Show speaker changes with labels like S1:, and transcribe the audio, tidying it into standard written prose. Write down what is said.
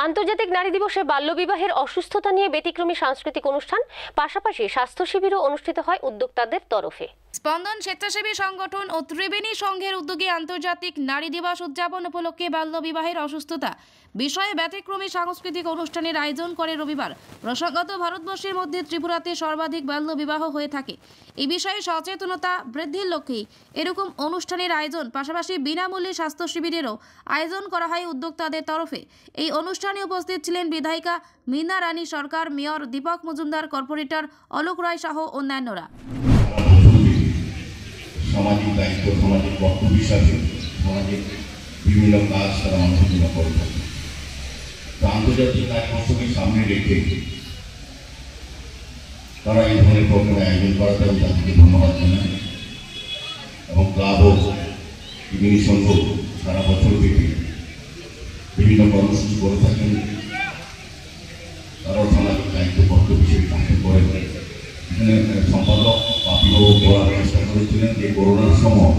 S1: আন্তর্জাতিক নারী দিবসে বাল্যবিবাহের অসুস্থতা নিয়ে ব্যতিক্রমী সাংস্কৃতিক অনুষ্ঠান, পাশাপাশি স্বাস্থ্য শিবিরও অনুষ্ঠিত হয় উদ্যোক্তাদের তরফে।
S2: স্পন্দন স্বেচ্ছাসেবী সংগঠন ও ত্রিবেণী সংঘের উদ্যোগে আন্তর্জাতিক নারী দিবস উদযাপন উপলক্ষে বাল্যবিবাহের অসুস্থতা বিষয়ে ব্যতিক্রমী সাংস্কৃতিক অনুষ্ঠানের আয়োজন করে রবিবার। প্রসঙ্গত, ভারতবর্ষের মধ্যে ত্রিপুরাতে সর্বাধিক বাল্যবিবাহ হয়ে থাকে। এই বিষয়ে সচেতনতা বৃদ্ধির লক্ষ্যে এরকম অনুষ্ঠানের আয়োজন, পাশাপাশি বিনামূল্যে স্বাস্থ্য শিবিরেরও আয়োজন করা হয় উদ্যোক্তাদের তরফে। এই অনুষ্ঠানে উপস্থিত ছিলেন বিধায়িকা মীনা রানী সরকার, মেয়র দীপক মজুমদার, কর্পোরেটর অলোক রায় সহ অন্যান্যরা।
S3: সামাজিক দায়িত্ব, সামাজিক কর্তব্য হিসাবে সামাজিক বিভিন্ন কাজ তারা অনুশীলন করে থাকে। তো আন্তর্জাতিক নারী দিবসকে সামনে রেখে তারা এই ধরনের প্রোগ্রামে আয়োজন করাতে আমি তাদেরকে ধন্যবাদ জানাই। এবং ক্লাব ও ত্রিবেণী সংঘ সারা বছর ব্যাপী বিভিন্ন কর্মসূচি করে থাকেন। তারাও সামাজিক দায়িত্ব কর্তব্য হিসেবে কাজ করে। এখানে সম্পাদক বাপিও বলার চেষ্টা করেছিলেন যে করোনার সময়